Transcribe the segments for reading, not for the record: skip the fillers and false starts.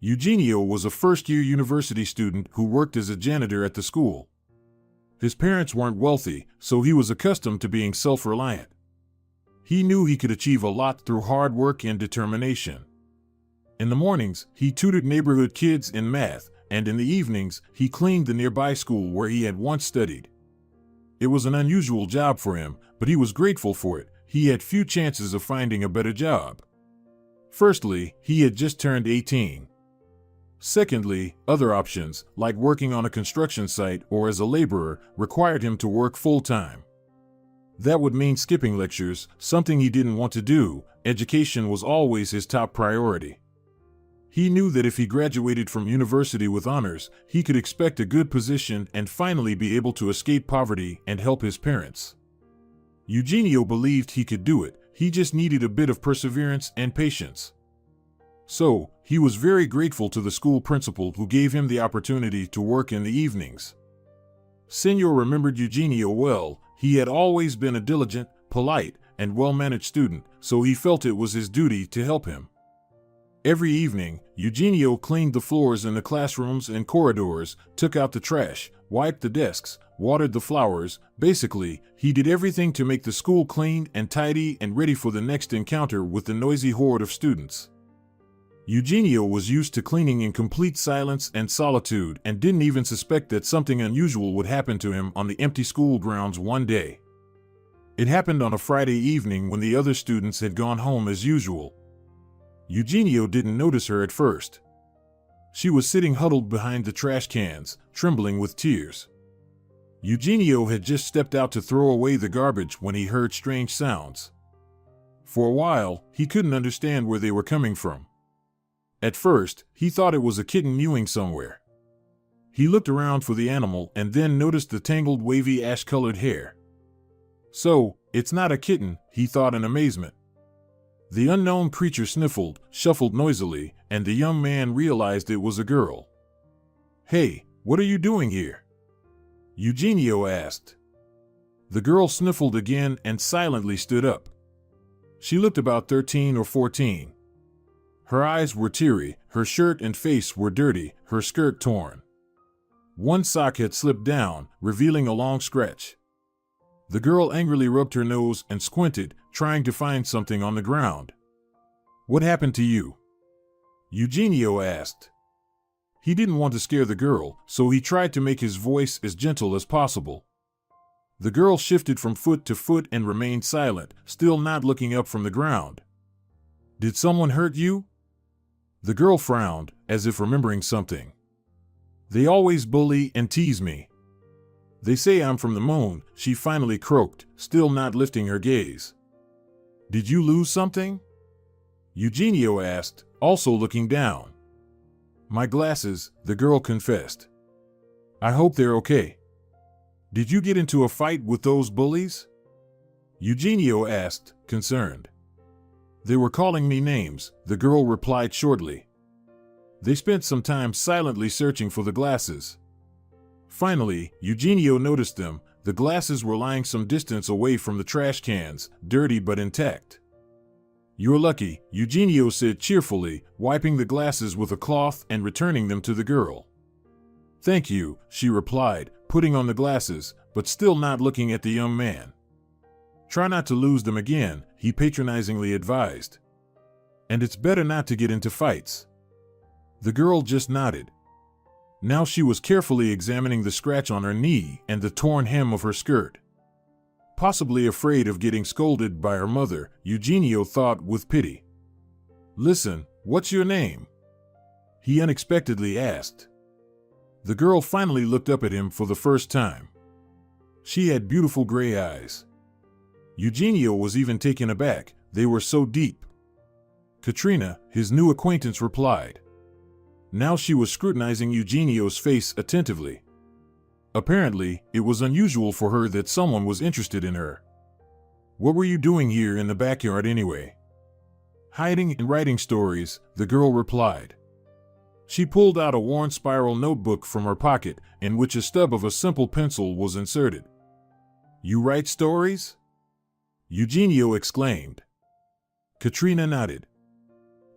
Eugenio was a first-year university student who worked as a janitor at the school. His parents weren't wealthy, so he was accustomed to being self-reliant. He knew he could achieve a lot through hard work and determination. In the mornings, he tutored neighborhood kids in math, and in the evenings, he cleaned the nearby school where he had once studied. It was an unusual job for him, but he was grateful for it. He had few chances of finding a better job. Firstly, he had just turned 18. Secondly, other options, like working on a construction site or as a laborer, required him to work full-time. That would mean skipping lectures, something he didn't want to do. Education was always his top priority. He knew that if he graduated from university with honors, he could expect a good position and finally be able to escape poverty and help his parents. Eugenio believed he could do it. He just needed a bit of perseverance and patience. So, he was very grateful to the school principal who gave him the opportunity to work in the evenings. Senor remembered Eugenio well. He had always been a diligent, polite, and well-managed student, so he felt it was his duty to help him. Every evening, Eugenio cleaned the floors in the classrooms and corridors, took out the trash, wiped the desks, watered the flowers. Basically, he did everything to make the school clean and tidy and ready for the next encounter with the noisy horde of students. Eugenio was used to cleaning in complete silence and solitude and didn't even suspect that something unusual would happen to him on the empty school grounds one day. It happened on a Friday evening when the other students had gone home as usual. Eugenio didn't notice her at first. She was sitting huddled behind the trash cans, trembling with tears. Eugenio had just stepped out to throw away the garbage when he heard strange sounds. For a while, he couldn't understand where they were coming from. At first, he thought it was a kitten mewing somewhere. He looked around for the animal and then noticed the tangled wavy ash-colored hair. So, it's not a kitten, he thought in amazement. The unknown creature sniffled, shuffled noisily, and the young man realized it was a girl. "Hey, what are you doing here?" Eugenio asked. The girl sniffled again and silently stood up. She looked about 13 or 14. Her eyes were teary, her shirt and face were dirty, her skirt torn. One sock had slipped down, revealing a long scratch. The girl angrily rubbed her nose and squinted, trying to find something on the ground. "What happened to you?" Eugenio asked. He didn't want to scare the girl, so he tried to make his voice as gentle as possible. The girl shifted from foot to foot and remained silent, still not looking up from the ground. "Did someone hurt you?" The girl frowned, as if remembering something. "They always bully and tease me. They say I'm from the moon," she finally croaked, still not lifting her gaze. "Did you lose something?" Eugenio asked, also looking down. "My glasses," the girl confessed. "I hope they're okay." "Did you get into a fight with those bullies?" Eugenio asked, concerned. "They were calling me names," the girl replied shortly. They spent some time silently searching for the glasses. Finally, Eugenio noticed them. The glasses were lying some distance away from the trash cans, dirty but intact. "You're lucky," Eugenio said cheerfully, wiping the glasses with a cloth and returning them to the girl. "Thank you," she replied, putting on the glasses, but still not looking at the young man. "Try not to lose them again," he patronizingly advised. "And it's better not to get into fights." The girl just nodded. Now she was carefully examining the scratch on her knee and the torn hem of her skirt. Possibly afraid of getting scolded by her mother, Eugenio thought with pity. "Listen, what's your name?" he unexpectedly asked. The girl finally looked up at him for the first time. She had beautiful gray eyes. Eugenio was even taken aback, they were so deep. "Katrina," his new acquaintance replied. Now she was scrutinizing Eugenio's face attentively. Apparently, it was unusual for her that someone was interested in her. "What were you doing here in the backyard anyway?" "Hiding and writing stories," the girl replied. She pulled out a worn spiral notebook from her pocket, in which a stub of a simple pencil was inserted. "You write stories?" Eugenio exclaimed. Katrina nodded.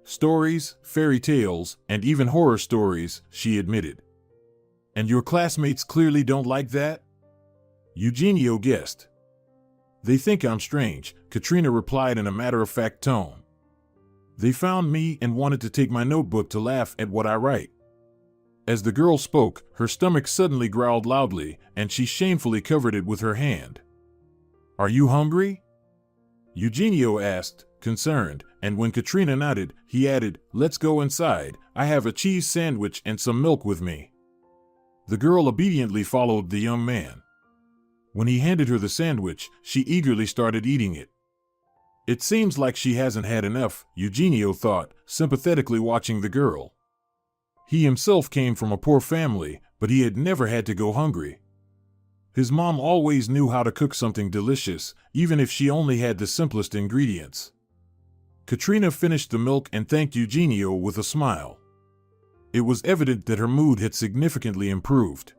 Stories, fairy tales, and even horror stories, she admitted. And your classmates clearly don't like that? Eugenio guessed. They think I'm strange, Katrina replied in a matter-of-fact tone. They found me and wanted to take my notebook to laugh at what I write. As the girl spoke, her stomach suddenly growled loudly, and she shamefully covered it with her hand. Are you hungry? Eugenio asked, concerned, and when Katrina nodded, he added, let's go inside, I have a cheese sandwich and some milk with me. The girl obediently followed the young man. When he handed her the sandwich, she eagerly started eating it. It seems like she hasn't had enough, Eugenio thought, sympathetically watching the girl. He himself came from a poor family, but he had never had to go hungry. His mom always knew how to cook something delicious, even if she only had the simplest ingredients. Katrina finished the milk and thanked Eugenio with a smile. It was evident that her mood had significantly improved.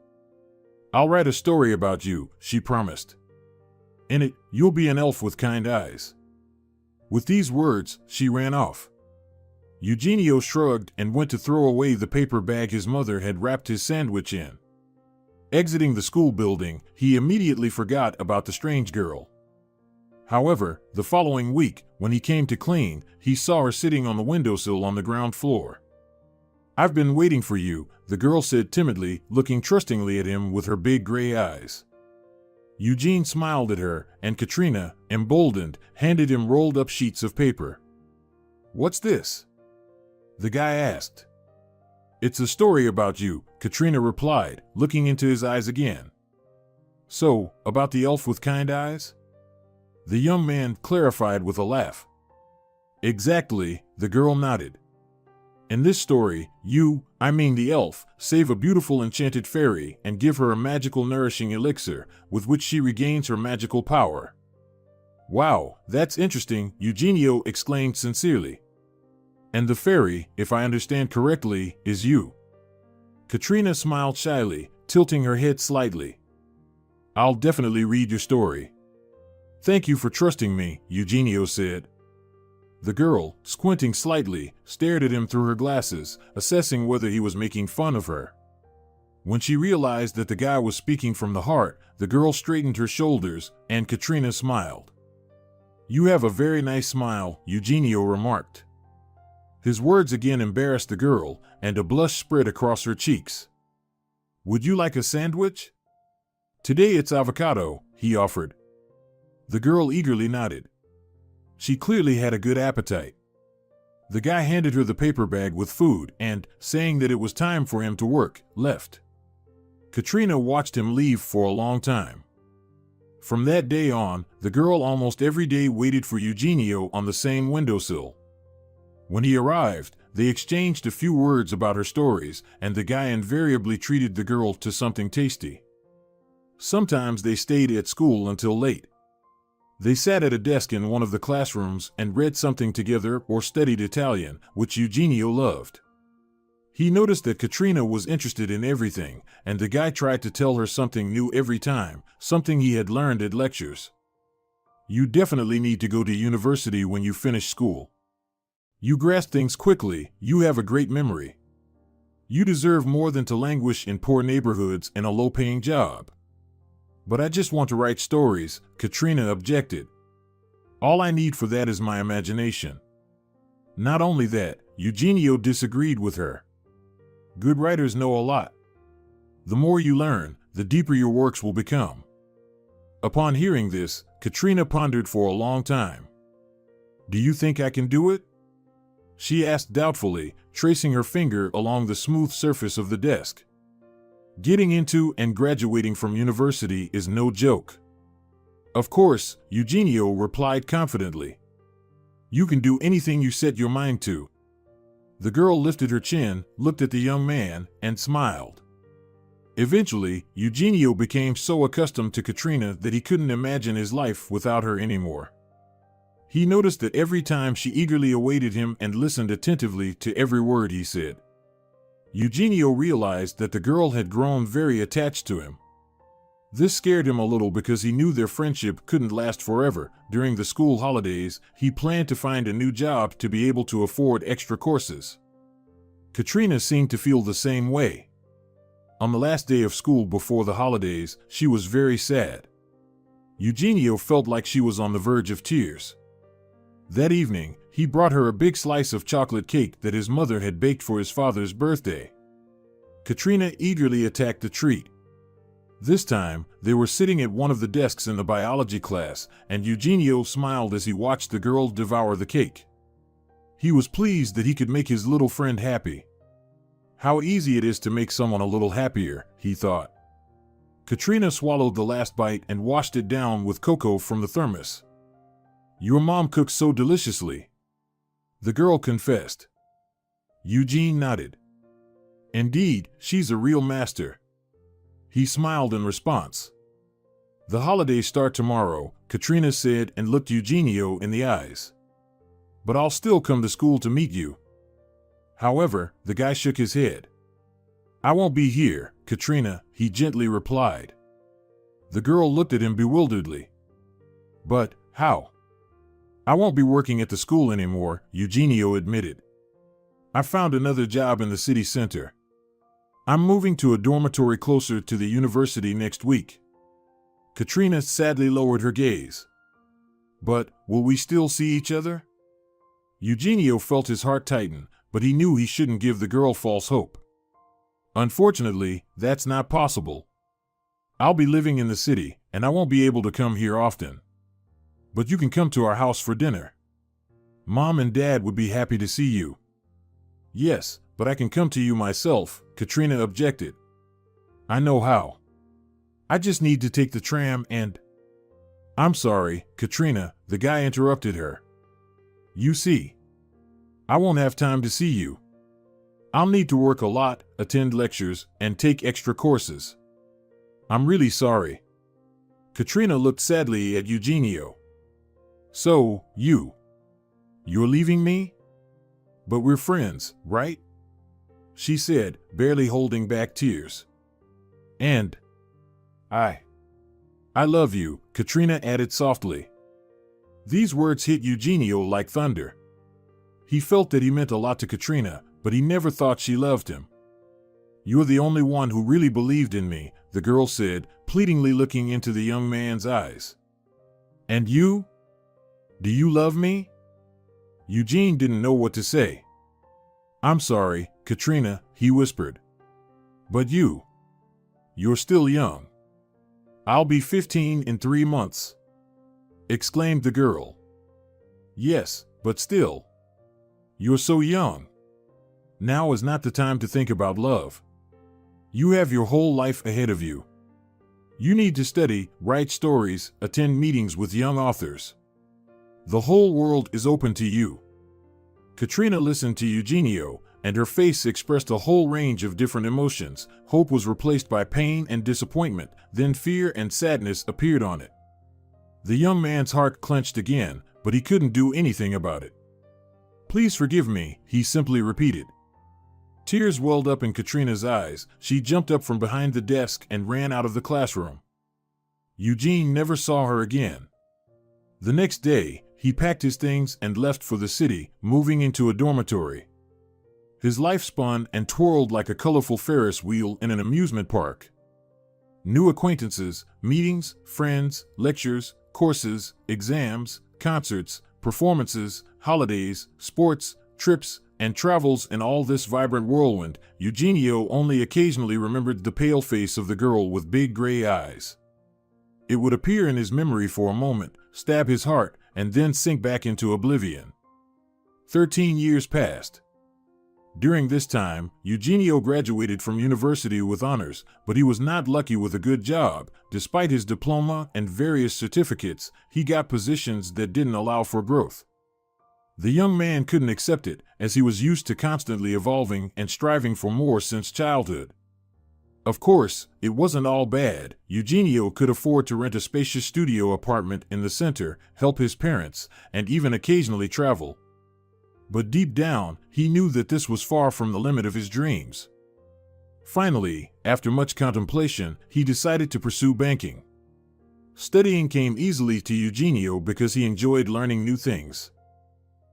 I'll write a story about you, she promised. In it, you'll be an elf with kind eyes. With these words, she ran off. Eugenio shrugged and went to throw away the paper bag his mother had wrapped his sandwich in. Exiting the school building, he immediately forgot about the strange girl. However, the following week, when he came to clean, he saw her sitting on the windowsill on the ground floor. I've been waiting for you, the girl said timidly, looking trustingly at him with her big gray eyes. Eugene smiled at her, and Katrina, emboldened, handed him rolled-up sheets of paper. What's this? The guy asked. It's a story about you, Katrina replied, looking into his eyes again. So, about the elf with kind eyes? The young man clarified with a laugh. Exactly, the girl nodded. In this story, you, I mean the elf, save a beautiful enchanted fairy and give her a magical nourishing elixir, with which she regains her magical power. Wow, that's interesting, Eugenio exclaimed sincerely. And the fairy, if I understand correctly, is you. Katrina smiled shyly, tilting her head slightly. I'll definitely read your story. Thank you for trusting me, Eugenio said. The girl, squinting slightly, stared at him through her glasses, assessing whether he was making fun of her. When she realized that the guy was speaking from the heart, the girl straightened her shoulders, and Katrina smiled. You have a very nice smile, Eugenio remarked. His words again embarrassed the girl, and a blush spread across her cheeks. Would you like a sandwich? Today it's avocado, he offered. The girl eagerly nodded. She clearly had a good appetite. The guy handed her the paper bag with food and, saying that it was time for him to work, left. Katrina watched him leave for a long time. From that day on, the girl almost every day waited for Eugenio on the same windowsill. When he arrived, they exchanged a few words about her stories, and the guy invariably treated the girl to something tasty. Sometimes they stayed at school until late. They sat at a desk in one of the classrooms and read something together or studied Italian, which Eugenio loved. He noticed that Katrina was interested in everything, and the guy tried to tell her something new every time, something he had learned at lectures. You definitely need to go to university when you finish school. You grasp things quickly, you have a great memory. You deserve more than to languish in poor neighborhoods and a low-paying job. But I just want to write stories, Katrina objected. All I need for that is my imagination. Not only that, Eugenio disagreed with her. Good writers know a lot. The more you learn, the deeper your works will become. Upon hearing this, Katrina pondered for a long time. Do you think I can do it? She asked doubtfully, tracing her finger along the smooth surface of the desk. Getting into and graduating from university is no joke. Of course, Eugenio replied confidently. You can do anything you set your mind to. The girl lifted her chin, looked at the young man, and smiled. Eventually, Eugenio became so accustomed to Katrina that he couldn't imagine his life without her anymore. He noticed that every time she eagerly awaited him and listened attentively to every word he said. Eugenio realized that the girl had grown very attached to him. This scared him a little because he knew their friendship couldn't last forever. During the school holidays, he planned to find a new job to be able to afford extra courses. Katrina seemed to feel the same way. On the last day of school before the holidays, she was very sad. Eugenio felt like she was on the verge of tears. That evening, he brought her a big slice of chocolate cake that his mother had baked for his father's birthday. Katrina eagerly attacked the treat. This time, they were sitting at one of the desks in the biology class, and Eugenio smiled as he watched the girl devour the cake. He was pleased that he could make his little friend happy. How easy it is to make someone a little happier, he thought. Katrina swallowed the last bite and washed it down with cocoa from the thermos. "Your mom cooks so deliciously," the girl confessed. Eugene nodded. "Indeed, she's a real master." He smiled in response. "The holidays start tomorrow," Katrina said and looked Eugenio in the eyes. "But I'll still come to school to meet you." However, the guy shook his head. "I won't be here, Katrina," he gently replied. The girl looked at him bewilderedly. "But, how?" "I won't be working at the school anymore," Eugenio admitted. "I found another job in the city center. I'm moving to a dormitory closer to the university next week." Katrina sadly lowered her gaze. "But, will we still see each other?" Eugenio felt his heart tighten, but he knew he shouldn't give the girl false hope. "Unfortunately, that's not possible. I'll be living in the city, and I won't be able to come here often. But you can come to our house for dinner. Mom and Dad would be happy to see you." "Yes, but I can come to you myself," Katrina objected. "I know how. I just need to take the tram and—" "I'm sorry, Katrina," the guy interrupted her. "You see, I won't have time to see you. I'll need to work a lot, attend lectures, and take extra courses. I'm really sorry." Katrina looked sadly at Eugenio. "So, you're leaving me? But we're friends, right?" she said, barely holding back tears. "And I love you," Katrina added softly. These words hit Eugenio like thunder. He felt that he meant a lot to Katrina, but he never thought she loved him. "You're the only one who really believed in me," the girl said, pleadingly looking into the young man's eyes. "And you? Do you love me?" Eugene didn't know what to say. "I'm sorry, Katrina," he whispered. "But you're still young." "I'll be 15 in 3 months," exclaimed the girl. "Yes, but still. You're so young. Now is not the time to think about love. You have your whole life ahead of you. You need to study, write stories, attend meetings with young authors. The whole world is open to you." Katrina listened to Eugenio, and her face expressed a whole range of different emotions. Hope was replaced by pain and disappointment, then fear and sadness appeared on it. The young man's heart clenched again, but he couldn't do anything about it. "Please forgive me," he simply repeated. Tears welled up in Katrina's eyes. She jumped up from behind the desk and ran out of the classroom. Eugene never saw her again. The next day, he packed his things and left for the city, moving into a dormitory. His life spun and twirled like a colorful Ferris wheel in an amusement park. New acquaintances, meetings, friends, lectures, courses, exams, concerts, performances, holidays, sports, trips, and travels in all this vibrant whirlwind. Eugenio only occasionally remembered the pale face of the girl with big gray eyes. It would appear in his memory for a moment, stab his heart, and then sink back into oblivion. 13 years passed. During this time, Eugenio graduated from university with honors, but he was not lucky with a good job. Despite his diploma and various certificates, he got positions that didn't allow for growth. The young man couldn't accept it, as he was used to constantly evolving and striving for more since childhood. Of course, it wasn't all bad. Eugenio could afford to rent a spacious studio apartment in the center, help his parents, and even occasionally travel. But deep down, he knew that this was far from the limit of his dreams. Finally, after much contemplation, he decided to pursue banking. Studying came easily to Eugenio because he enjoyed learning new things.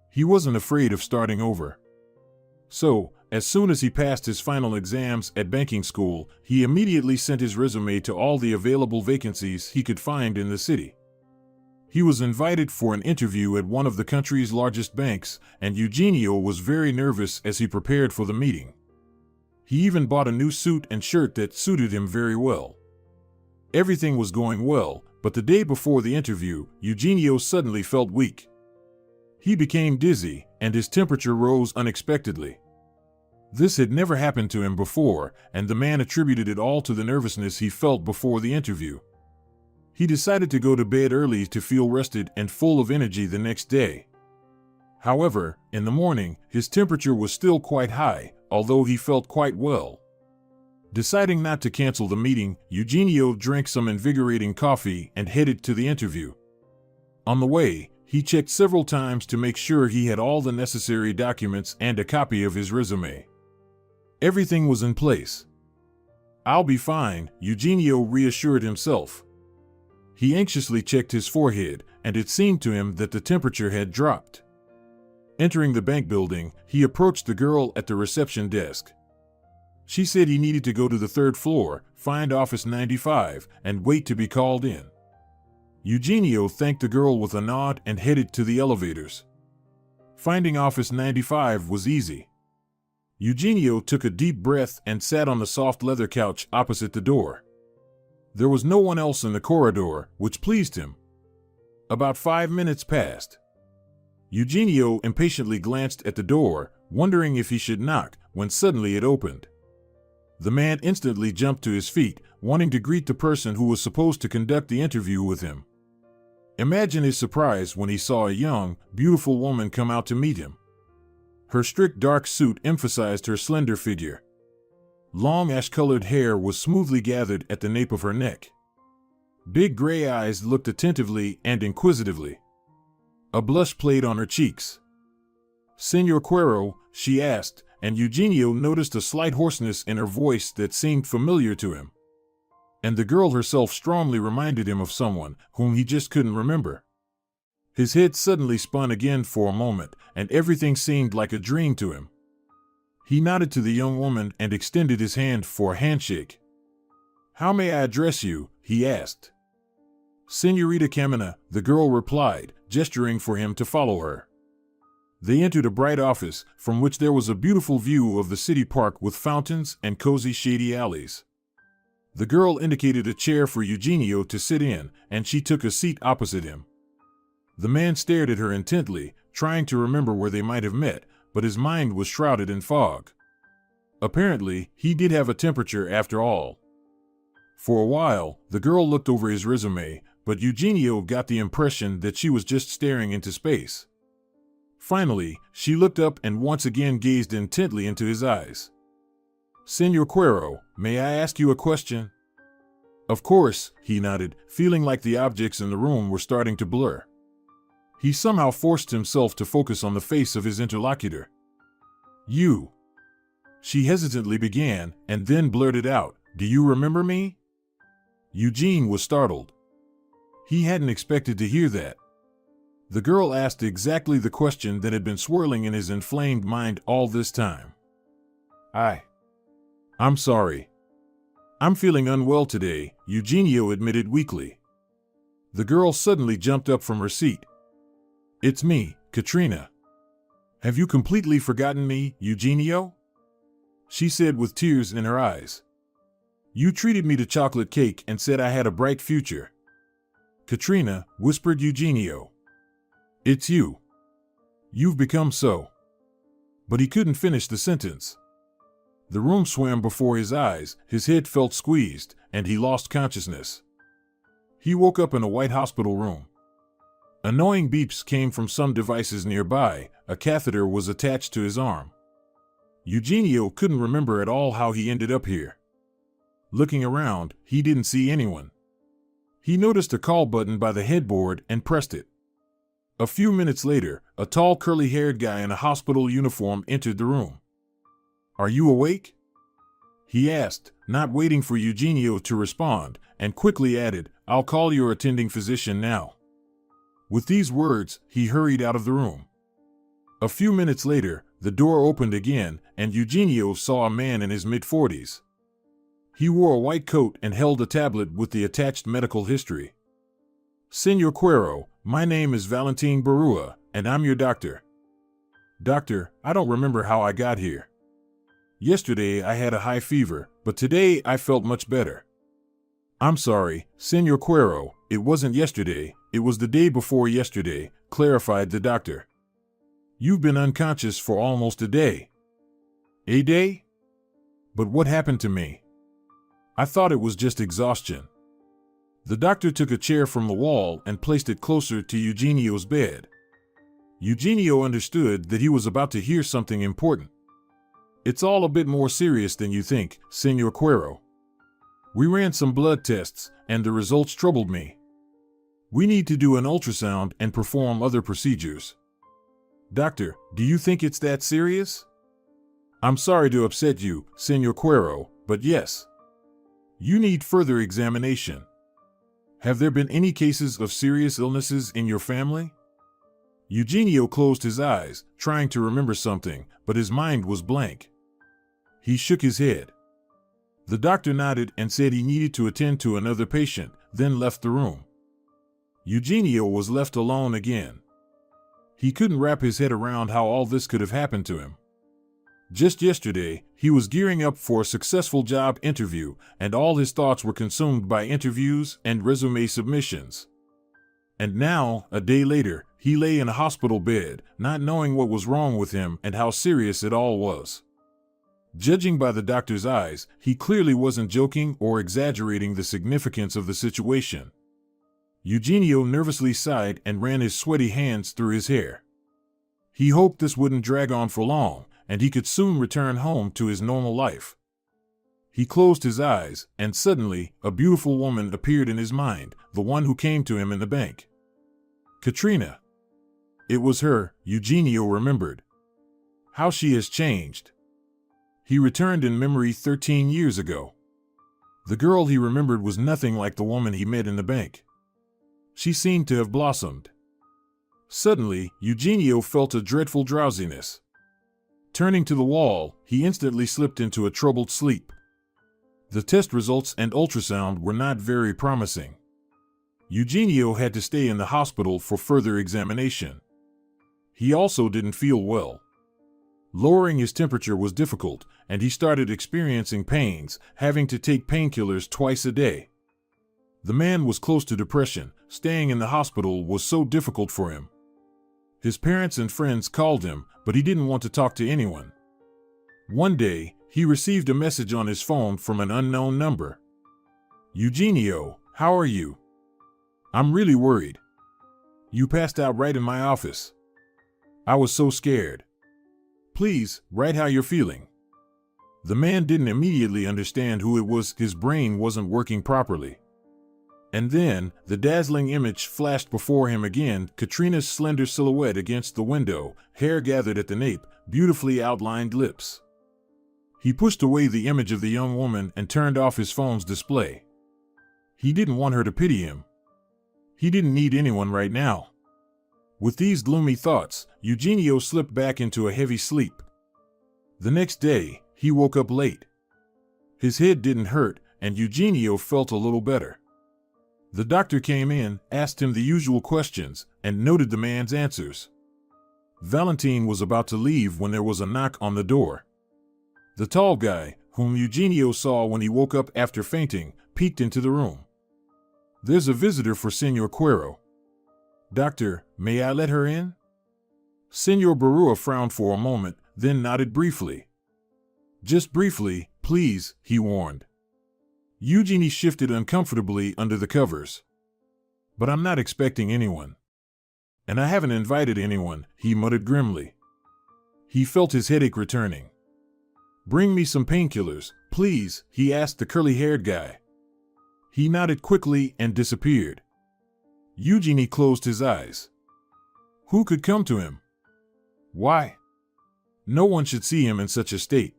He wasn't afraid of starting over. So, as soon as he passed his final exams at banking school, he immediately sent his resume to all the available vacancies he could find in the city. He was invited for an interview at one of the country's largest banks, and Eugenio was very nervous as he prepared for the meeting. He even bought a new suit and shirt that suited him very well. Everything was going well, but the day before the interview, Eugenio suddenly felt weak. He became dizzy, and his temperature rose unexpectedly. This had never happened to him before, and the man attributed it all to the nervousness he felt before the interview. He decided to go to bed early to feel rested and full of energy the next day. However, in the morning, his temperature was still quite high, although he felt quite well. Deciding not to cancel the meeting, Eugenio drank some invigorating coffee and headed to the interview. On the way, he checked several times to make sure he had all the necessary documents and a copy of his resume. Everything was in place. "I'll be fine," Eugenio reassured himself. He anxiously checked his forehead, and it seemed to him that the temperature had dropped. Entering the bank building, he approached the girl at the reception desk. She said he needed to go to the third floor, find office 95, and wait to be called in. Eugenio thanked the girl with a nod and headed to the elevators. Finding office 95 was easy. Eugenio took a deep breath and sat on the soft leather couch opposite the door. There was no one else in the corridor, which pleased him. About 5 minutes passed. Eugenio impatiently glanced at the door, wondering if he should knock, when suddenly it opened. The man instantly jumped to his feet, wanting to greet the person who was supposed to conduct the interview with him. Imagine his surprise when he saw a young, beautiful woman come out to meet him. Her strict dark suit emphasized her slender figure. Long ash-colored hair was smoothly gathered at the nape of her neck. Big gray eyes looked attentively and inquisitively. A blush played on her cheeks. "Señor Cuero," she asked, and Eugenio noticed a slight hoarseness in her voice that seemed familiar to him. And the girl herself strongly reminded him of someone whom he just couldn't remember. His head suddenly spun again for a moment, and everything seemed like a dream to him. He nodded to the young woman and extended his hand for a handshake. "How may I address you?" he asked. "Señorita Camina," the girl replied, gesturing for him to follow her. They entered a bright office, from which there was a beautiful view of the city park with fountains and cozy shady alleys. The girl indicated a chair for Eugenio to sit in, and she took a seat opposite him. The man stared at her intently, trying to remember where they might have met, but his mind was shrouded in fog. Apparently, he did have a temperature after all. For a while, the girl looked over his resume, but Eugenio got the impression that she was just staring into space. Finally, she looked up and once again gazed intently into his eyes. "Señor Cuero, may I ask you a question?" "Of course," he nodded, feeling like the objects in the room were starting to blur. He somehow forced himself to focus on the face of his interlocutor. "You." She hesitantly began, and then blurted out, "Do you remember me?" Eugene was startled. He hadn't expected to hear that. The girl asked exactly the question that had been swirling in his inflamed mind all this time. I'm sorry. I'm feeling unwell today," Eugenio admitted weakly. The girl suddenly jumped up from her seat. "It's me, Katrina. Have you completely forgotten me, Eugenio?" she said with tears in her eyes. "You treated me to chocolate cake and said I had a bright future." "Katrina," whispered Eugenio. "It's you. You've become so." But he couldn't finish the sentence. The room swam before his eyes, his head felt squeezed, and he lost consciousness. He woke up in a white hospital room. Annoying beeps came from some devices nearby. A catheter was attached to his arm. Eugenio couldn't remember at all how he ended up here. Looking around, he didn't see anyone. He noticed a call button by the headboard and pressed it. A few minutes later, a tall curly-haired guy in a hospital uniform entered the room. "Are you awake?" he asked, not waiting for Eugenio to respond, and quickly added, "I'll call your attending physician now." With these words, he hurried out of the room. A few minutes later, the door opened again, and Eugenio saw a man in his mid-40s. He wore a white coat and held a tablet with the attached medical history. "Senor Cuero, my name is Valentin Barua, and I'm your doctor." "Doctor, I don't remember how I got here. Yesterday I had a high fever, but today I felt much better." "I'm sorry, Senor Cuero, it wasn't yesterday, it was the day before yesterday," clarified the doctor. "You've been unconscious for almost a day." "A day? But what happened to me? I thought it was just exhaustion." The doctor took a chair from the wall and placed it closer to Eugenio's bed. Eugenio understood that he was about to hear something important. "It's all a bit more serious than you think, Senor Cuero. We ran some blood tests, and the results troubled me. We need to do an ultrasound and perform other procedures." "Doctor, do you think it's that serious?" "I'm sorry to upset you, Senor Cuero, but yes. You need further examination. Have there been any cases of serious illnesses in your family?" Eugenio closed his eyes, trying to remember something, but his mind was blank. He shook his head. The doctor nodded and said he needed to attend to another patient, then left the room. Eugenio was left alone again. He couldn't wrap his head around how all this could have happened to him. Just yesterday, he was gearing up for a successful job interview, and all his thoughts were consumed by interviews and resume submissions. And now, a day later, he lay in a hospital bed, not knowing what was wrong with him and how serious it all was. Judging by the doctor's eyes, he clearly wasn't joking or exaggerating the significance of the situation. Eugenio nervously sighed and ran his sweaty hands through his hair. He hoped this wouldn't drag on for long, and he could soon return home to his normal life. He closed his eyes, and suddenly, a beautiful woman appeared in his mind, the one who came to him in the bank. Katrina. It was her, Eugenio remembered. How she has changed. He returned in memory 13 years ago. The girl he remembered was nothing like the woman he met in the bank. She seemed to have blossomed. Suddenly, Eugenio felt a dreadful drowsiness. Turning to the wall, he instantly slipped into a troubled sleep. The test results and ultrasound were not very promising. Eugenio had to stay in the hospital for further examination. He also didn't feel well. Lowering his temperature was difficult, and he started experiencing pains, having to take painkillers twice a day. The man was close to depression. Staying in the hospital was so difficult for him. His parents and friends called him, but he didn't want to talk to anyone. One day, he received a message on his phone from an unknown number. "Eugenio, how are you? I'm really worried. You passed out right in my office. I was so scared. Please, write how you're feeling." The man didn't immediately understand who it was. His brain wasn't working properly. And then, the dazzling image flashed before him again, Katrina's slender silhouette against the window, hair gathered at the nape, beautifully outlined lips. He pushed away the image of the young woman and turned off his phone's display. He didn't want her to pity him. He didn't need anyone right now. With these gloomy thoughts, Eugenio slipped back into a heavy sleep. The next day, he woke up late. His head didn't hurt, and Eugenio felt a little better. The doctor came in, asked him the usual questions, and noted the man's answers. Valentin was about to leave when there was a knock on the door. The tall guy, whom Eugenio saw when he woke up after fainting, peeked into the room. "There's a visitor for Senor Cuero." "Doctor, may I let her in?" Senor Barua frowned for a moment, then nodded briefly. "Just briefly, please," he warned. Eugenie shifted uncomfortably under the covers. "But I'm not expecting anyone. And I haven't invited anyone," he muttered grimly. He felt his headache returning. "Bring me some painkillers, please," he asked the curly-haired guy. He nodded quickly and disappeared. Eugenie closed his eyes. Who could come to him? Why? No one should see him in such a state.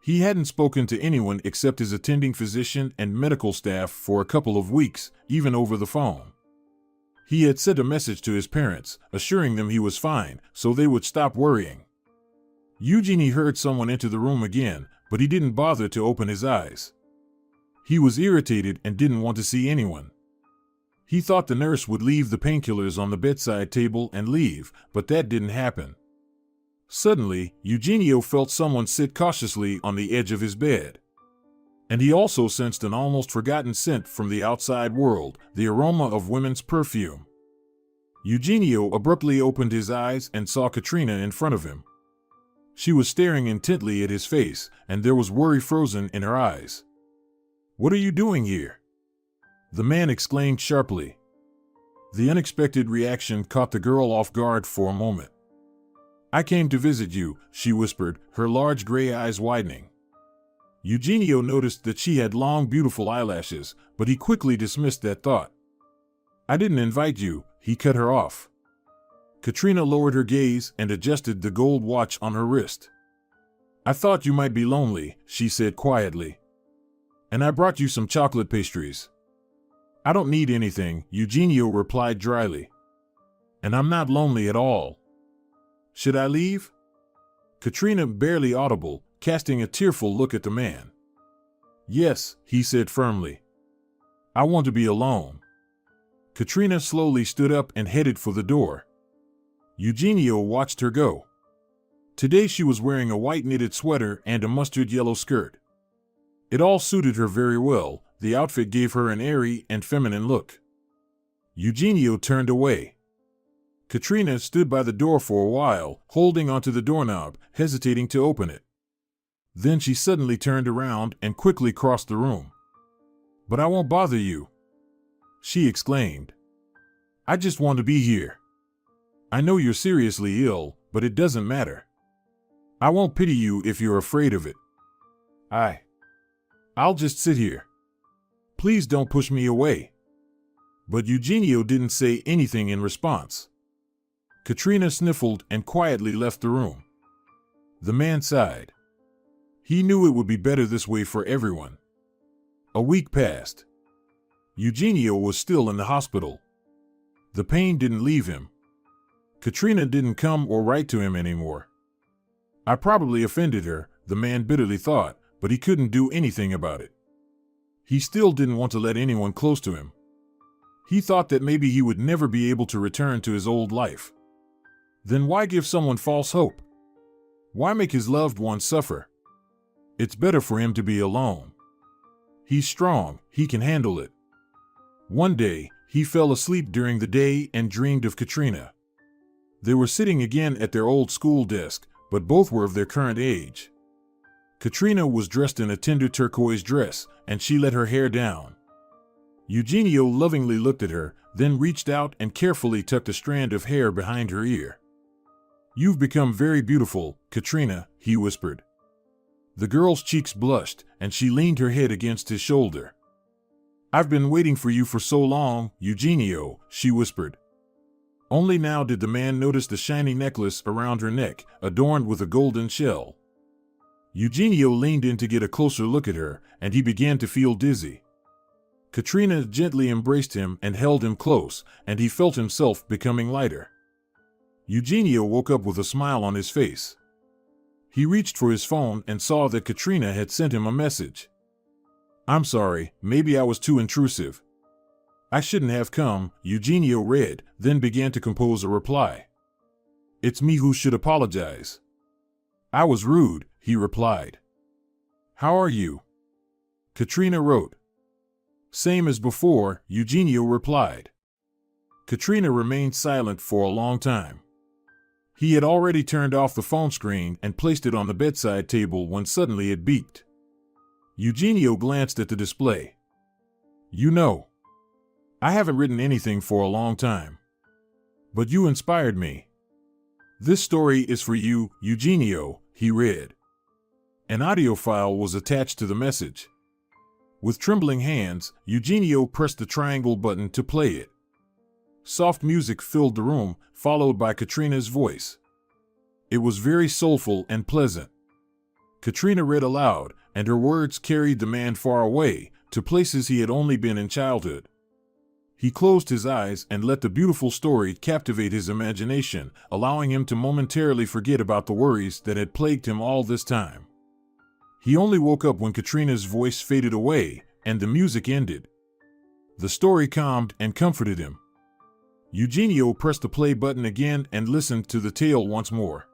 He hadn't spoken to anyone except his attending physician and medical staff for a couple of weeks, even over the phone. He had sent a message to his parents, assuring them he was fine, so they would stop worrying. Eugenie heard someone enter the room again, but he didn't bother to open his eyes. He was irritated and didn't want to see anyone. He thought the nurse would leave the painkillers on the bedside table and leave, but that didn't happen. Suddenly, Eugenio felt someone sit cautiously on the edge of his bed. And he also sensed an almost forgotten scent from the outside world, the aroma of women's perfume. Eugenio abruptly opened his eyes and saw Katrina in front of him. She was staring intently at his face, and there was worry frozen in her eyes. "What are you doing here?" the man exclaimed sharply. The unexpected reaction caught the girl off guard for a moment. "I came to visit you," she whispered, her large gray eyes widening. Eugenio noticed that she had long, beautiful eyelashes, but he quickly dismissed that thought. "I didn't invite you," he cut her off. Katrina lowered her gaze and adjusted the gold watch on her wrist. "I thought you might be lonely," she said quietly. "And I brought you some chocolate pastries." "I don't need anything," Eugenio replied dryly. "And I'm not lonely at all. Should I leave?" Katrina, barely audible, casting a tearful look at the man. "Yes," he said firmly. "I want to be alone." Katrina slowly stood up and headed for the door. Eugenio watched her go. Today she was wearing a white knitted sweater and a mustard yellow skirt. It all suited her very well. The outfit gave her an airy and feminine look. Eugenio turned away. Katrina stood by the door for a while, holding onto the doorknob, hesitating to open it. Then she suddenly turned around and quickly crossed the room. "But I won't bother you," she exclaimed. "I just want to be here. I know you're seriously ill, but it doesn't matter. I won't pity you if you're afraid of it. I'll just sit here. Please don't push me away." But Eugenio didn't say anything in response. Katrina sniffled and quietly left the room. The man sighed. He knew it would be better this way for everyone. A week passed. Eugenio was still in the hospital. The pain didn't leave him. Katrina didn't come or write to him anymore. I probably offended her, the man bitterly thought, but he couldn't do anything about it. He still didn't want to let anyone close to him. He thought that maybe he would never be able to return to his old life. Then why give someone false hope? Why make his loved ones suffer? It's better for him to be alone. He's strong, he can handle it. One day, he fell asleep during the day and dreamed of Katrina. They were sitting again at their old school desk, but both were of their current age. Katrina was dressed in a tender turquoise dress, and she let her hair down. Eugenio lovingly looked at her, then reached out and carefully tucked a strand of hair behind her ear. "You've become very beautiful, Katrina," he whispered. The girl's cheeks blushed, and she leaned her head against his shoulder. "I've been waiting for you for so long, Eugenio," she whispered. Only now did the man notice the shiny necklace around her neck, adorned with a golden shell. Eugenio leaned in to get a closer look at her, and he began to feel dizzy. Katrina gently embraced him and held him close, and he felt himself becoming lighter. Eugenio woke up with a smile on his face. He reached for his phone and saw that Katrina had sent him a message. "I'm sorry, maybe I was too intrusive. I shouldn't have come," Eugenio read, then began to compose a reply. "It's me who should apologize." "I was rude," he replied. "How are you?" Katrina wrote. "Same as before," Eugenio replied. Katrina remained silent for a long time. He had already turned off the phone screen and placed it on the bedside table when suddenly it beeped. Eugenio glanced at the display. "You know, I haven't written anything for a long time. But you inspired me. This story is for you, Eugenio," he read. An audio file was attached to the message. With trembling hands, Eugenio pressed the triangle button to play it. Soft music filled the room, followed by Katrina's voice. It was very soulful and pleasant. Katrina read aloud, and her words carried the man far away, to places he had only been in childhood. He closed his eyes and let the beautiful story captivate his imagination, allowing him to momentarily forget about the worries that had plagued him all this time. He only woke up when Katrina's voice faded away, and the music ended. The story calmed and comforted him. Eugenio pressed the play button again and listened to the tale once more.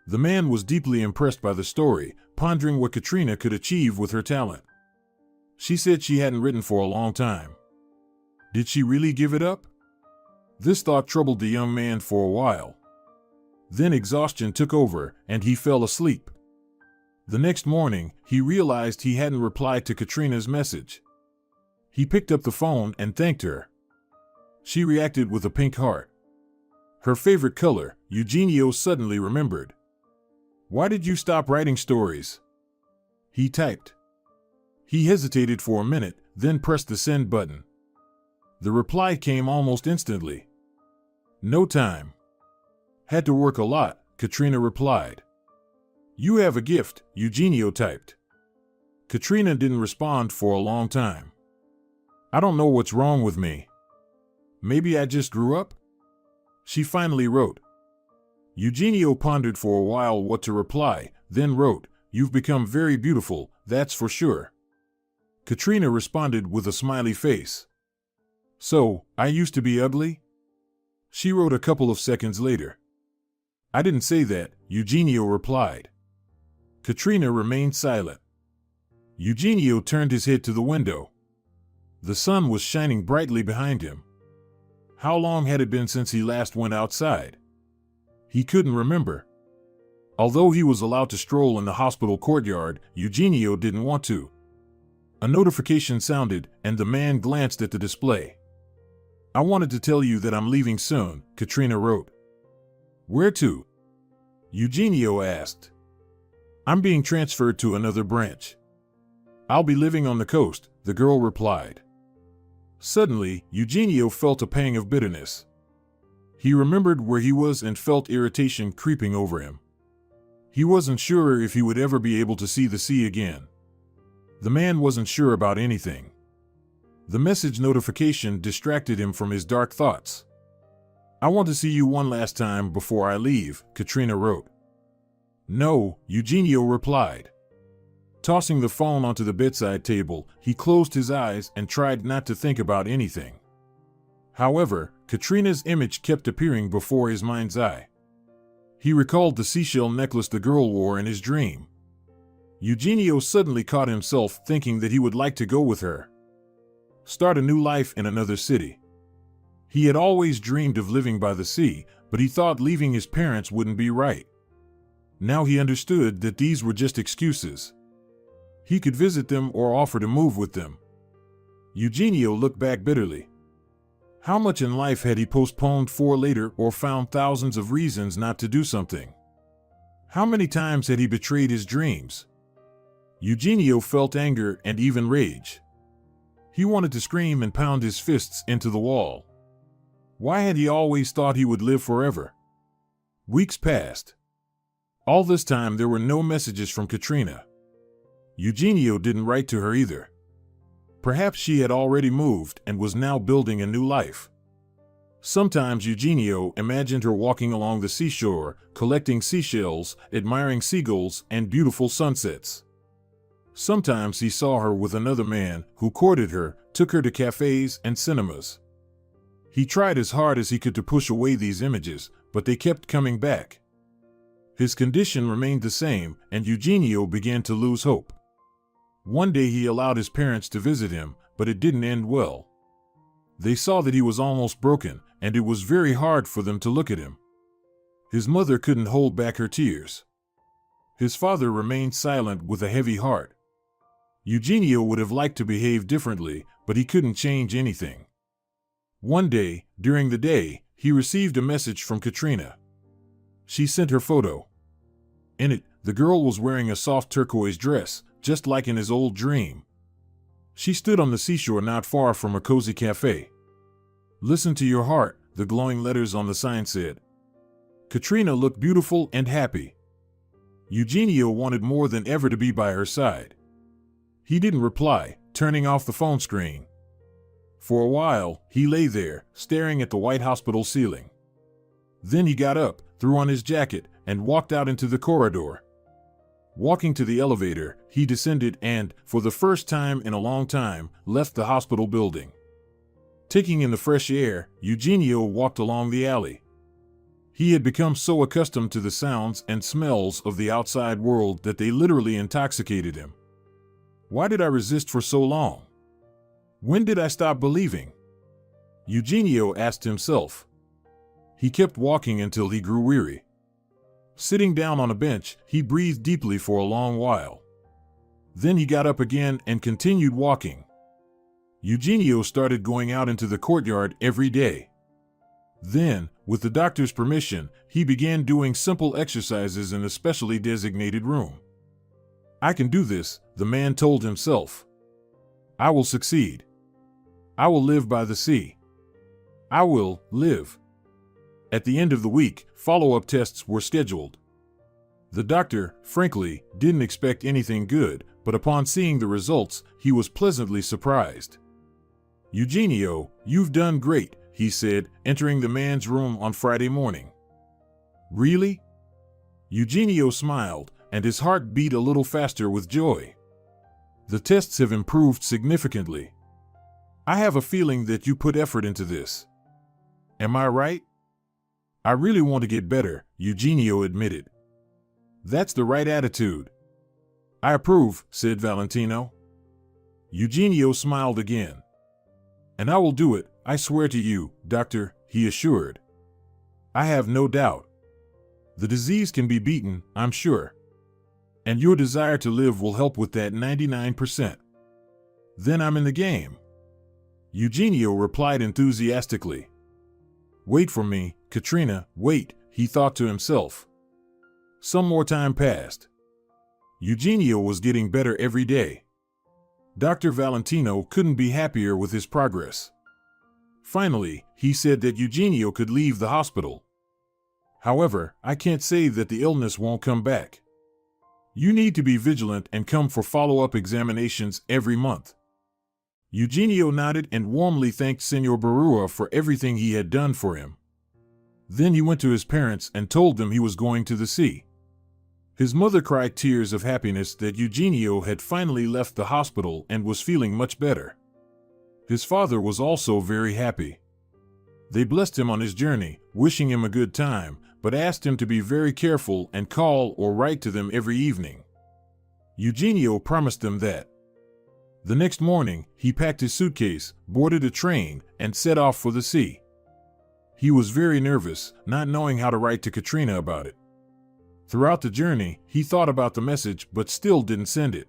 The man was deeply impressed by the story, pondering what Katrina could achieve with her talent. She said she hadn't written for a long time. Did she really give it up? This thought troubled the young man for a while. Then exhaustion took over, and he fell asleep. The next morning, he realized he hadn't replied to Katrina's message. He picked up the phone and thanked her. She reacted with a pink heart. Her favorite color, Eugenio suddenly remembered. "Why did you stop writing stories?" he typed. He hesitated for a minute, then pressed the send button. The reply came almost instantly. "No time. Had to work a lot," Katrina replied. "You have a gift," Eugenio typed. Katrina didn't respond for a long time. "I don't know what's wrong with me. Maybe I just grew up?" she finally wrote. Eugenio pondered for a while what to reply, then wrote, "You've become very beautiful, that's for sure." Katrina responded with a smiley face. "So, I used to be ugly?" she wrote a couple of seconds later. "I didn't say that," Eugenio replied. Katrina remained silent. Eugenio turned his head to the window. The sun was shining brightly behind him. How long had it been since he last went outside? He couldn't remember. Although he was allowed to stroll in the hospital courtyard, Eugenio didn't want to. A notification sounded, and the man glanced at the display. "I wanted to tell you that I'm leaving soon," Katrina wrote. "Where to?" Eugenio asked. "I'm being transferred to another branch." "I'll be living on the coast," the girl replied. Suddenly, Eugenio felt a pang of bitterness. He remembered where he was and felt irritation creeping over him. He wasn't sure if he would ever be able to see the sea again. The man wasn't sure about anything. The message notification distracted him from his dark thoughts. "I want to see you one last time before I leave," Katrina wrote. "No," Eugenio replied. Tossing the phone onto the bedside table, he closed his eyes and tried not to think about anything. However, Katrina's image kept appearing before his mind's eye. He recalled the seashell necklace the girl wore in his dream. Eugenio suddenly caught himself thinking that he would like to go with her. Start a new life in another city. He had always dreamed of living by the sea, but he thought leaving his parents wouldn't be right. Now he understood that these were just excuses. He could visit them or offer to move with them. Eugenio looked back bitterly. How much in life had he postponed for later or found thousands of reasons not to do something? How many times had he betrayed his dreams? Eugenio felt anger and even rage. He wanted to scream and pound his fists into the wall. Why had he always thought he would live forever? Weeks passed. All this time there were no messages from Katrina. Eugenio didn't write to her either. Perhaps she had already moved and was now building a new life. Sometimes Eugenio imagined her walking along the seashore, collecting seashells, admiring seagulls, and beautiful sunsets. Sometimes he saw her with another man who courted her, took her to cafes and cinemas. He tried as hard as he could to push away these images, but they kept coming back. His condition remained the same, and Eugenio began to lose hope. One day he allowed his parents to visit him, but it didn't end well. They saw that he was almost broken, and it was very hard for them to look at him. His mother couldn't hold back her tears. His father remained silent with a heavy heart. Eugenio would have liked to behave differently, but he couldn't change anything. One day, during the day, he received a message from Katrina. She sent her photo. In it, the girl was wearing a soft turquoise dress, just like in his old dream. She stood on the seashore not far from a cozy cafe. "Listen to your heart," the glowing letters on the sign said. Katrina looked beautiful and happy. Eugenio wanted more than ever to be by her side. He didn't reply, turning off the phone screen. For a while, he lay there, staring at the white hospital ceiling. Then he got up, threw on his jacket, and walked out into the corridor. Walking to the elevator, he descended and, for the first time in a long time, left the hospital building. Taking in the fresh air, Eugenio walked along the alley. He had become so accustomed to the sounds and smells of the outside world that they literally intoxicated him. Why did I resist for so long? When did I stop believing? Eugenio asked himself. He kept walking until he grew weary. Sitting down on a bench, he breathed deeply for a long while. Then he got up again and continued walking. Eugenio started going out into the courtyard every day. Then, with the doctor's permission, he began doing simple exercises in a specially designated room. I can do this, the man told himself. I will succeed. I will live by the sea. I will live. At the end of the week, follow-up tests were scheduled. The doctor, frankly, didn't expect anything good, but upon seeing the results, he was pleasantly surprised. Eugenio, you've done great, he said, entering the man's room on Friday morning. Really? Eugenio smiled, and his heart beat a little faster with joy. The tests have improved significantly. I have a feeling that you put effort into this. Am I right? I really want to get better, Eugenio admitted. That's the right attitude. I approve, said Valentino. Eugenio smiled again. And I will do it, I swear to you, doctor, he assured. I have no doubt. The disease can be beaten, I'm sure. And your desire to live will help with that 99%. Then I'm in the game. Eugenio replied enthusiastically. Wait for me, Katrina, wait, he thought to himself. Some more time passed. Eugenio was getting better every day. Dr. Valentino couldn't be happier with his progress. Finally, he said that Eugenio could leave the hospital. However, I can't say that the illness won't come back. You need to be vigilant and come for follow-up examinations every month. Eugenio nodded and warmly thanked Senor Barua for everything he had done for him. Then he went to his parents and told them he was going to the sea. His mother cried tears of happiness that Eugenio had finally left the hospital and was feeling much better. His father was also very happy. They blessed him on his journey, wishing him a good time, but asked him to be very careful and call or write to them every evening. Eugenio promised them that. The next morning, he packed his suitcase, boarded a train, and set off for the sea. He was very nervous, not knowing how to write to Katrina about it. Throughout the journey, he thought about the message but still didn't send it.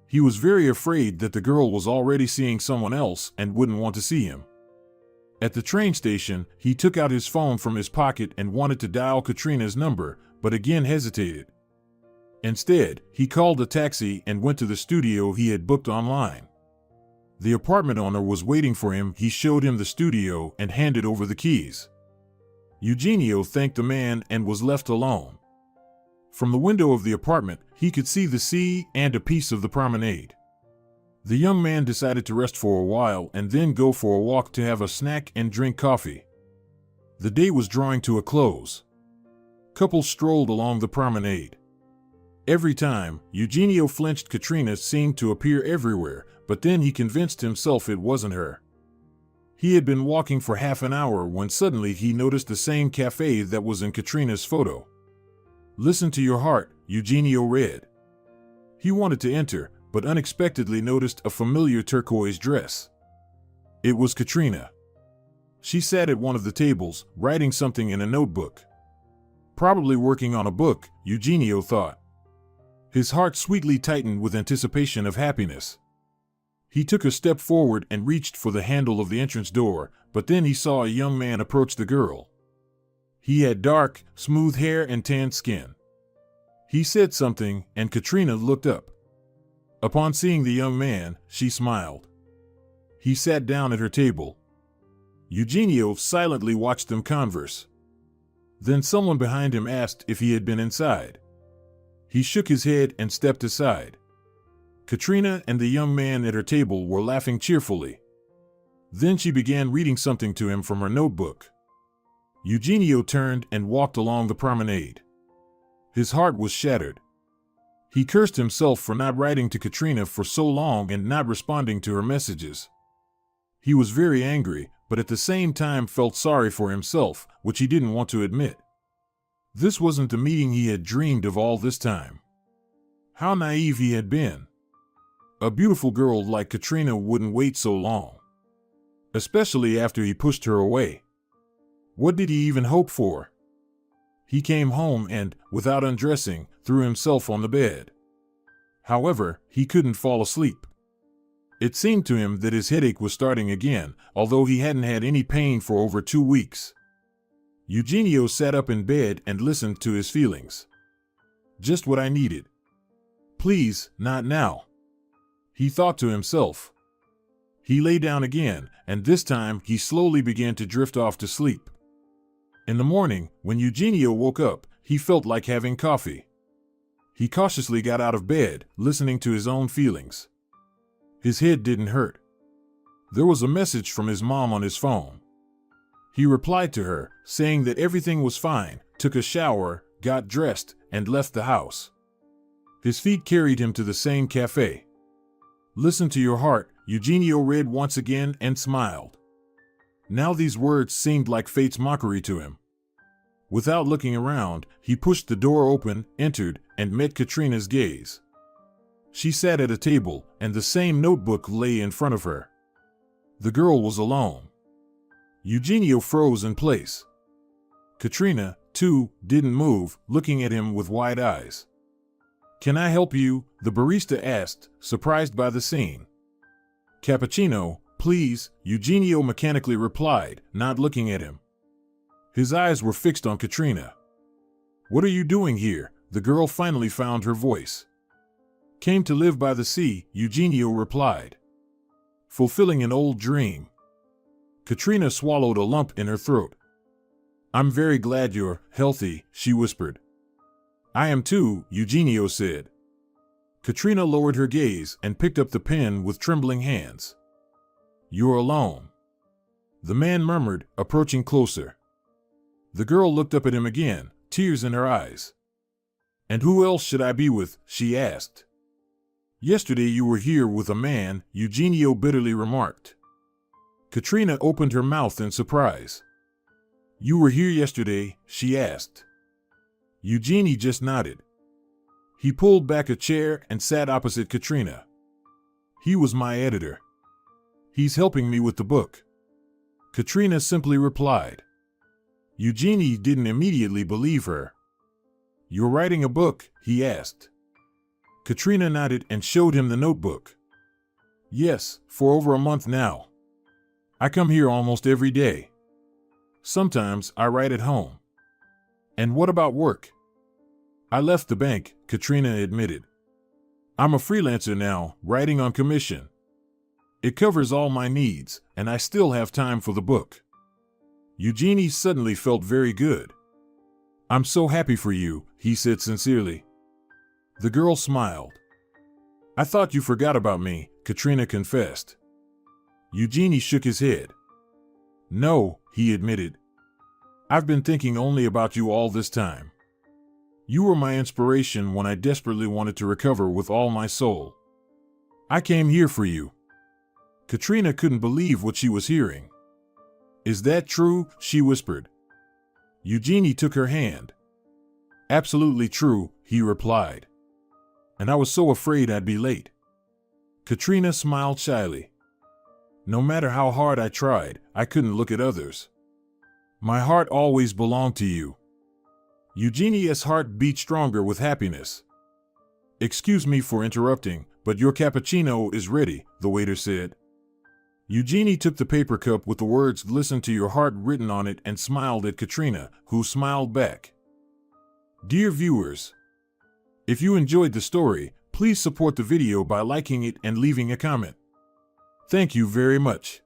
He was very afraid that the girl was already seeing someone else and wouldn't want to see him. At the train station, he took out his phone from his pocket and wanted to dial Katrina's number, but again hesitated. Instead, he called a taxi and went to the studio he had booked online. The apartment owner was waiting for him. He showed him the studio and handed over the keys. Eugenio thanked the man and was left alone. From the window of the apartment, he could see the sea and a piece of the promenade. The young man decided to rest for a while and then go for a walk to have a snack and drink coffee. The day was drawing to a close. Couples strolled along the promenade. Every time, Eugenio flinched. Katrina seemed to appear everywhere, but then he convinced himself it wasn't her. He had been walking for half an hour when suddenly he noticed the same cafe that was in Katrina's photo. Listen to your heart, Eugenio read. He wanted to enter, but unexpectedly noticed a familiar turquoise dress. It was Katrina. She sat at one of the tables, writing something in a notebook. Probably working on a book, Eugenio thought. His heart sweetly tightened with anticipation of happiness. He took a step forward and reached for the handle of the entrance door, but then he saw a young man approach the girl. He had dark, smooth hair and tanned skin. He said something, and Katrina looked up. Upon seeing the young man, she smiled. He sat down at her table. Eugenio silently watched them converse. Then someone behind him asked if he had been inside. He shook his head and stepped aside. Katrina and the young man at her table were laughing cheerfully. Then she began reading something to him from her notebook. Eugenio turned and walked along the promenade. His heart was shattered. He cursed himself for not writing to Katrina for so long and not responding to her messages. He was very angry, but at the same time felt sorry for himself, which he didn't want to admit. This wasn't the meeting he had dreamed of all this time. How naive he had been. A beautiful girl like Katrina wouldn't wait so long. Especially after he pushed her away. What did he even hope for? He came home and, without undressing, threw himself on the bed. However, he couldn't fall asleep. It seemed to him that his headache was starting again, although he hadn't had any pain for over 2 weeks. Eugenio sat up in bed and listened to his feelings. Just what I needed. Please, not now. He thought to himself. He lay down again, and this time he slowly began to drift off to sleep. In the morning, when Eugenio woke up, he felt like having coffee. He cautiously got out of bed, listening to his own feelings. His head didn't hurt. There was a message from his mom on his phone. He replied to her, saying that everything was fine, took a shower, got dressed, and left the house. His feet carried him to the same cafe. Listen to your heart, Eugenio read once again and smiled. Now these words seemed like fate's mockery to him. Without looking around, he pushed the door open, entered, and met Katrina's gaze. She sat at a table, and the same notebook lay in front of her. The girl was alone. Eugenio froze in place. Katrina, too, didn't move, looking at him with wide eyes. "Can I help you?" the barista asked, surprised by the scene. "Cappuccino, please," Eugenio mechanically replied, not looking at him. His eyes were fixed on Katrina. "What are you doing here?" the girl finally found her voice. "Came to live by the sea," Eugenio replied. "Fulfilling an old dream." Katrina swallowed a lump in her throat. "I'm very glad you're healthy," she whispered. "I am too," Eugenio said. Katrina lowered her gaze and picked up the pen with trembling hands. "You're alone," the man murmured, approaching closer. The girl looked up at him again, tears in her eyes. "And who else should I be with?" she asked. "Yesterday you were here with a man," Eugenio bitterly remarked. Katrina opened her mouth in surprise. "You were here yesterday?" she asked. Eugenie just nodded. He pulled back a chair and sat opposite Katrina. "He was my editor. He's helping me with the book," Katrina simply replied. Eugenie didn't immediately believe her. "You're writing a book?" he asked. Katrina nodded and showed him the notebook. "Yes, for over a month now. I come here almost every day. Sometimes I write at home." "And what about work?" "I left the bank," Katrina admitted. "I'm a freelancer now, writing on commission. It covers all my needs, and I still have time for the book." Eugenie suddenly felt very good. "I'm so happy for you," he said sincerely. The girl smiled. "I thought you forgot about me," Katrina confessed. Eugenie shook his head. "No," he admitted. "I've been thinking only about you all this time. You were my inspiration when I desperately wanted to recover with all my soul. I came here for you." Katrina couldn't believe what she was hearing. "Is that true?" she whispered. Eugenie took her hand. "Absolutely true," he replied. "And I was so afraid I'd be late." Katrina smiled shyly. "No matter how hard I tried, I couldn't look at others. My heart always belonged to you." Eugenia's heart beat stronger with happiness. "Excuse me for interrupting, but your cappuccino is ready," the waiter said. Eugenie took the paper cup with the words "Listen to your heart" written on it and smiled at Katrina, who smiled back. Dear viewers, if you enjoyed the story, please support the video by liking it and leaving a comment. Thank you very much.